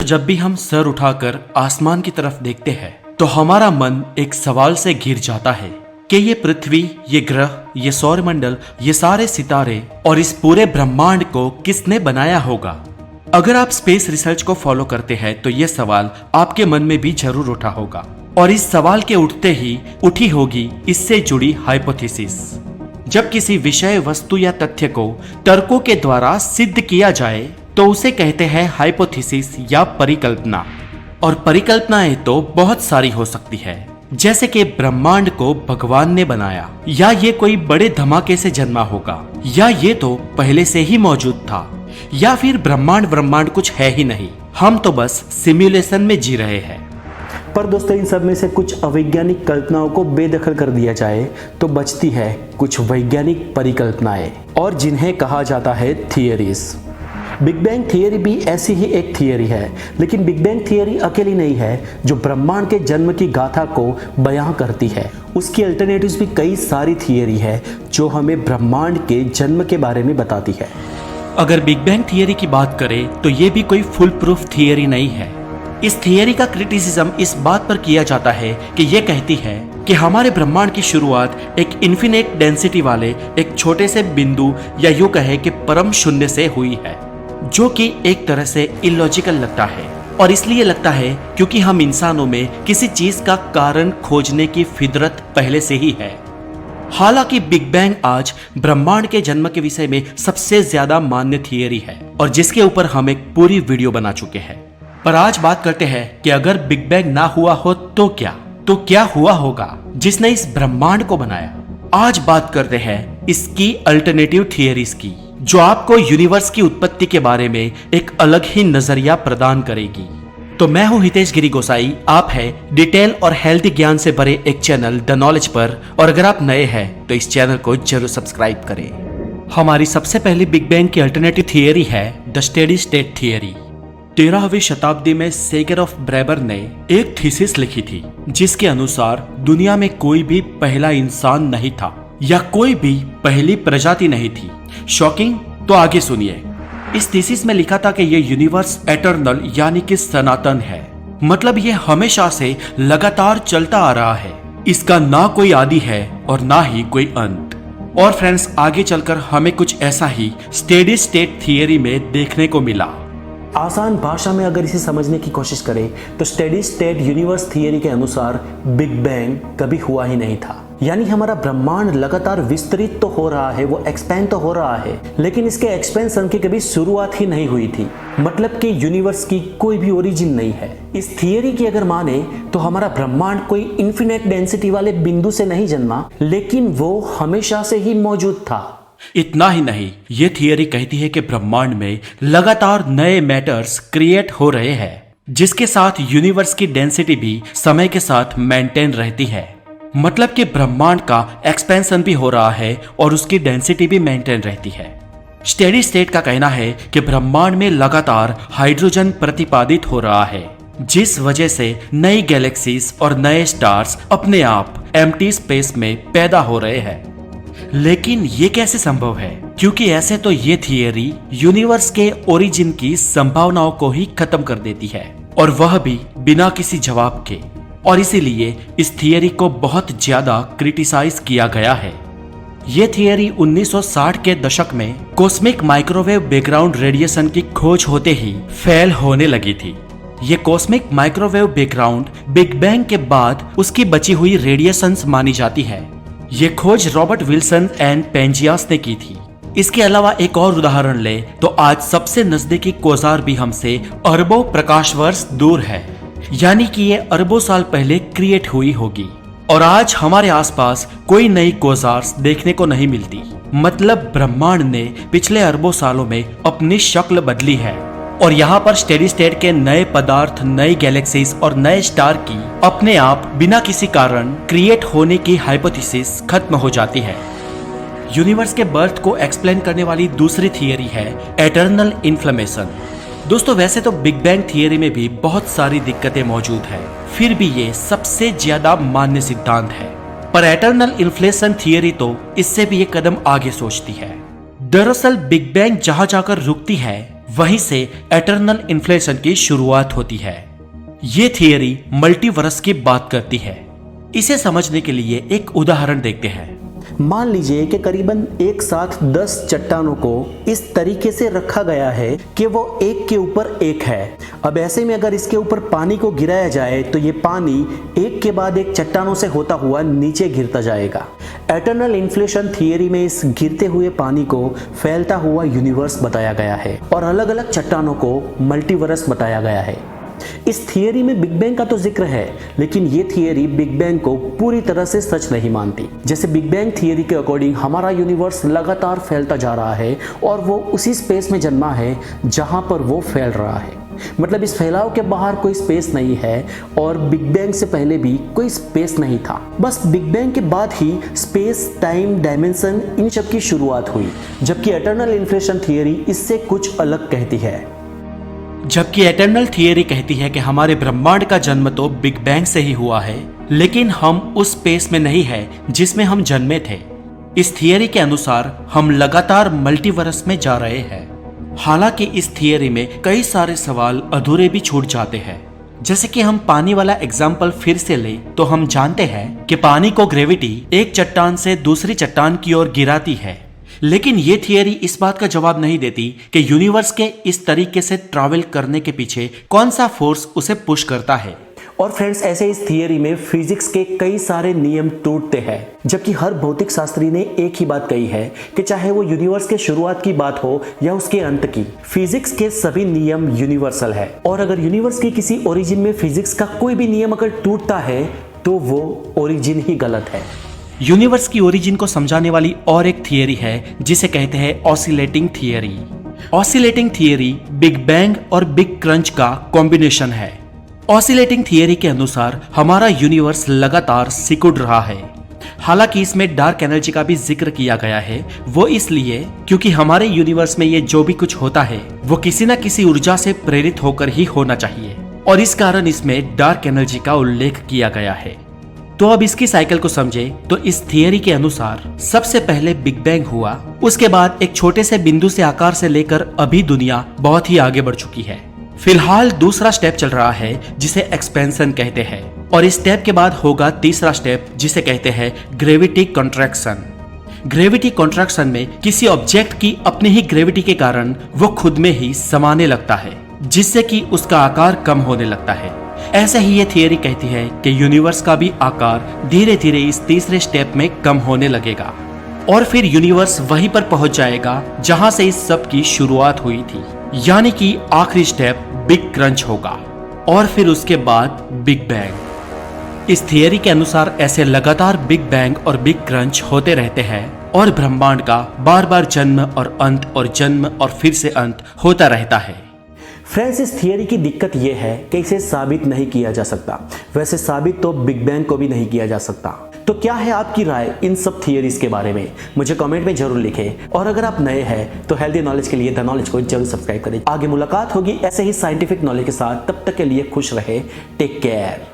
जब भी हम सर उठाकर आसमान की तरफ देखते हैं तो हमारा मन एक सवाल से घिर जाता है कि ये पृथ्वी, ये ग्रह, ये सौरमंडल, ये सारे सितारे और इस पूरे ब्रह्मांड को किसने बनाया होगा। अगर आप स्पेस रिसर्च को फॉलो करते हैं तो ये सवाल आपके मन में भी जरूर उठा होगा और इस सवाल के उठते ही उठी होगी इससे जुड़ी हाइपोथेसिस। जब किसी विषय, वस्तु या तथ्य को तर्कों के द्वारा सिद्ध किया जाए तो उसे कहते हैं हाइपोथेसिस या परिकल्पना। और परिकल्पनाएं तो बहुत सारी हो सकती है, जैसे कि ब्रह्मांड को भगवान ने बनाया, या ये कोई बड़े धमाके से जन्मा होगा, या ये तो पहले से ही मौजूद था, या फिर ब्रह्मांड कुछ है ही नहीं, हम तो बस सिमुलेशन में जी रहे हैं। पर दोस्तों, इन सब में से कुछ अवैज्ञानिक कल्पनाओं को बेदखल कर दिया जाए तो बचती है कुछ वैज्ञानिक परिकल्पनाएं, और जिन्हें कहा जाता है थियरीज। बिग बैंग थियरी भी ऐसी ही एक थियरी है, लेकिन बिग बैंग थियरी अकेली नहीं है जो ब्रह्मांड के जन्म की गाथा को बयां करती है। उसकी अल्टरनेटिव्स भी कई सारी थियरी है जो हमें ब्रह्मांड के जन्म के बारे में बताती है। अगर बिग बैंग थियरी की बात करें तो ये भी कोई फुल प्रूफ थियरी नहीं है। इस थियरी का क्रिटिसिज्म इस बात पर किया जाता है कि ये कहती है कि हमारे ब्रह्मांड की शुरुआत एक इन्फिनिट डेंसिटी वाले एक छोटे से बिंदु या यूं कहे कि परम शून्य से हुई है, जो कि एक तरह से इलॉजिकल लगता है। और इसलिए लगता है क्योंकि हम इंसानों में किसी चीज का कारण खोजने की फितरत पहले से ही है। हालांकि बिग बैंग आज ब्रह्मांड के जन्म के विषय में सबसे ज्यादा मान्य थियरी है और जिसके ऊपर हम एक पूरी वीडियो बना चुके हैं। पर आज बात करते हैं कि अगर बिग बैंग ना हुआ हो तो क्या हुआ होगा जिसने इस ब्रह्मांड को बनाया। आज बात करते हैं इसकी अल्टरनेटिव थियरीज की, जो आपको यूनिवर्स की उत्पत्ति के बारे में एक अलग ही नजरिया प्रदान करेगी। तो मैं हूं हितेश गिरी गोसाई, आप है डिटेल और हेल्थी ज्ञान से भरे एक चैनल द नॉलेज पर, और अगर आप नए हैं तो इस चैनल को जरूर सब्सक्राइब करें। हमारी सबसे पहली बिग बैंग की अल्टरनेटिव थियरी है द स्टेडी स्टेट थियरी। 13वीं शताब्दी में सेगेरॉफ ब्रेबर ने एक थीसिस लिखी थी जिसके अनुसार दुनिया में कोई भी पहला इंसान नहीं था या कोई भी पहली प्रजाति नहीं थी। शॉकिंग? तो आगे सुनिए। इस थीसिस में लिखा था कि ये यूनिवर्स एटर्नल यानी कि सनातन है, मतलब ये हमेशा से लगातार चलता आ रहा है, इसका ना कोई आदि है और ना ही कोई अंत। और फ्रेंड्स, आगे चलकर हमें कुछ ऐसा ही स्टेडी स्टेट थियरी में देखने को मिला। आसान भाषा में अगर इसे समझने की कोशिश करें तो स्टेडी स्टेट यूनिवर्स थियरी के अनुसार बिग बैंग कभी हुआ ही नहीं था। यानी हमारा ब्रह्मांड लगातार विस्तृत तो हो रहा है, वो एक्सपेंड तो हो रहा है, लेकिन इसके एक्सपेंशन की कभी शुरुआत ही नहीं हुई थी। मतलब कि यूनिवर्स की कोई भी ओरिजिन नहीं है। इस थियरी की अगर माने तो हमारा ब्रह्मांड कोई इन्फिनिट डेंसिटी वाले बिंदु से नहीं जन्मा, लेकिन वो हमेशा से ही मौजूद था। इतना ही नहीं, ये थियरी कहती है कि ब्रह्मांड में लगातार नए मैटर्स क्रिएट हो रहे हैं, जिसके साथ यूनिवर्स की डेंसिटी भी समय के साथ मेंटेन रहती है। मतलब कि ब्रह्मांड का एक्सपेंशन भी हो रहा है और उसकी डेंसिटी भी मेंटेन रहती है। स्टेडी स्टेट का कहना है कि ब्रह्मांड में लगातार हाइड्रोजन प्रतिपादित हो रहा है, जिस वजह से नई गैलेक्सीज और नए स्टार्स अपने आप एम्प्टी स्पेस में पैदा हो रहे हैं। लेकिन ये कैसे संभव है? क्योंकि ऐसे तो ये थियरी यूनिवर्स के ओरिजिन की संभावनाओं को ही खत्म कर देती है, और वह भी बिना किसी जवाब के। और इसीलिए इस थियरी को बहुत ज्यादा क्रिटिसाइज किया गया है। ये थियरी 1960 के दशक में कॉस्मिक माइक्रोवेव बैकग्राउंड रेडिएशन की खोज होते ही फेल होने लगी थी। ये cosmic microwave background big bang के बाद उसकी बची हुई रेडिएशंस मानी जाती है। ये खोज रॉबर्ट विल्सन एंड पेंजियास ने की थी। इसके अलावा एक और उदाहरण ले तो आज सबसे नजदीकी क्वासार भी हमसे अरबों प्रकाश वर्ष दूर है, यानी कि ये अरबों साल पहले क्रिएट हुई होगी। और आज हमारे आसपास कोई नई क्वासार्स देखने को नहीं मिलती। मतलब ब्रह्मांड ने पिछले अरबों सालों में अपनी शक्ल बदली है, और यहाँ पर स्टेडी स्टेट के नए पदार्थ, नई गैलेक्सीज और नए स्टार की अपने आप बिना किसी कारण क्रिएट होने की हाइपोथेसिस खत्म हो जाती है। यूनिवर्स के बर्थ को एक्सप्लेन करने वाली दूसरी थियरी है एटर्नल इन्फ्लेमेशन। दोस्तों, वैसे तो बिग बैंग थियरी में भी बहुत सारी दिक्कतें मौजूद है, फिर भी ये सबसे ज्यादा मान्य सिद्धांत है। पर एटर्नल इन्फ्लेशन थियरी तो इससे भी एक कदम आगे सोचती है। दरअसल बिग बैंग जहां जाकर रुकती है वहीं से एटर्नल इन्फ्लेशन की शुरुआत होती है। ये थियरी मल्टीवर्स की बात करती है। इसे समझने के लिए एक उदाहरण देखते हैं। मान लीजिए कि करीबन एक साथ 10 चट्टानों को इस तरीके से रखा गया है कि वो एक के ऊपर एक है। अब ऐसे में अगर इसके ऊपर पानी को गिराया जाए तो ये पानी एक के बाद एक चट्टानों से होता हुआ नीचे गिरता जाएगा। एटर्नल इन्फ्लेशन थियरी में इस गिरते हुए पानी को फैलता हुआ यूनिवर्स बताया गया है और अलग अलग चट्टानों को मल्टीवर्स बताया गया है। इस थियरी में बिग बैंग का तो जिक्र है, लेकिन ये थियरी बिग बैंग को पूरी तरह से सच नहीं मानती। जैसे बिग बैंग थियरी के अकॉर्डिंग हमारा यूनिवर्स लगातार फैलता जा रहा है और वो उसी स्पेस में जन्मा है जहां पर वो फैल रहा है। मतलब इस फैलाव के बाहर कोई स्पेस नहीं है और बिग बैंग से पहले भी कोई स्पेस नहीं था। बस बिग बैंग के बाद ही स्पेस, टाइम, डायमेंशन इन सब की शुरुआत हुई। जबकि एटर्नल इन्फ्लेशन थियरी इससे कुछ अलग कहती है। जबकि एटर्नल थियरी कहती है कि हमारे ब्रह्मांड का जन्म तो बिग बैंग से ही हुआ है, लेकिन हम उस स्पेस में नहीं है जिसमें हम जन्मे थे। इस थियरी के अनुसार हम लगातार मल्टीवर्स में जा रहे हैं। हालांकि इस थियरी में कई सारे सवाल अधूरे भी छूट जाते हैं। जैसे कि हम पानी वाला एग्जाम्पल फिर से ले तो हम जानते हैं कि पानी को ग्रेविटी एक चट्टान से दूसरी चट्टान की ओर गिराती है, लेकिन ये थियरी इस बात का जवाब नहीं देती कि यूनिवर्स के इस तरीके से ट्रैवल करने के पीछे कौन सा फोर्स उसे पुश करता है। और फ्रेंड्स, ऐसे इस थियरी में फिजिक्स के कई सारे नियम टूटते हैं, जबकि हर भौतिक शास्त्री ने एक ही बात कही है कि चाहे वो यूनिवर्स के शुरुआत की बात हो या उसके अंत की, फिजिक्स के सभी नियम यूनिवर्सल है। और अगर यूनिवर्स की किसी ओरिजिन में फिजिक्स का कोई भी नियम अगर टूटता है तो वो ओरिजिन ही गलत है। यूनिवर्स की ओरिजिन को समझाने वाली और एक थियरी है जिसे कहते हैं oscillating theory. Oscillating theory big bang और बिग क्रंच का कॉम्बिनेशन है। ऑसिलेटिंग थियरी के अनुसार हमारा यूनिवर्स लगातार सिकुड़ रहा है। हालांकि इसमें डार्क एनर्जी का भी जिक्र किया गया है। वो इसलिए क्योंकि हमारे यूनिवर्स में ये जो भी कुछ होता है वो किसी न किसी ऊर्जा से प्रेरित होकर ही होना चाहिए, और इस कारण इसमें डार्क एनर्जी का उल्लेख किया गया है। तो अब इसकी साइकिल को समझे तो इस थियरी के अनुसार सबसे पहले बिग बैंग हुआ, उसके बाद एक छोटे से बिंदु से आकार से लेकर अभी दुनिया बहुत ही आगे बढ़ चुकी है। फिलहाल दूसरा स्टेप चल रहा है जिसे एक्सपेंशन कहते हैं, और इस स्टेप के बाद होगा तीसरा स्टेप जिसे कहते हैं ग्रेविटी कॉन्ट्रैक्शन। ग्रेविटी कॉन्ट्रैक्शन में किसी ऑब्जेक्ट की अपनी ही ग्रेविटी के कारण वो खुद में ही समाने लगता है, जिससे कि उसका आकार कम होने लगता है। ऐसे ही ये थियरी कहती है कि यूनिवर्स का भी आकार धीरे धीरे इस तीसरे स्टेप में कम होने लगेगा और फिर यूनिवर्स वहीं पर पहुंच जाएगा जहां से इस सब की शुरुआत हुई थी, यानी कि आखिरी स्टेप बिग क्रंच होगा और फिर उसके बाद बिग बैंग। इस थियरी के अनुसार ऐसे लगातार बिग बैंग और बिग क्रंच होते रहते हैं और ब्रह्मांड का बार बार जन्म और अंत और जन्म और फिर से अंत होता रहता है। फ्रेंड्स, इस थियरी की दिक्कत यह है कि इसे साबित नहीं किया जा सकता। वैसे साबित तो बिग बैंग को भी नहीं किया जा सकता। तो क्या है आपकी राय इन सब थियरीज के बारे में? मुझे कमेंट में जरूर लिखें, और अगर आप नए हैं तो हेल्दी नॉलेज के लिए द नॉलेज को जरूर सब्सक्राइब करें। आगे मुलाकात होगी ऐसे ही साइंटिफिक नॉलेज के साथ। तब तक के लिए खुश रहे। Take care.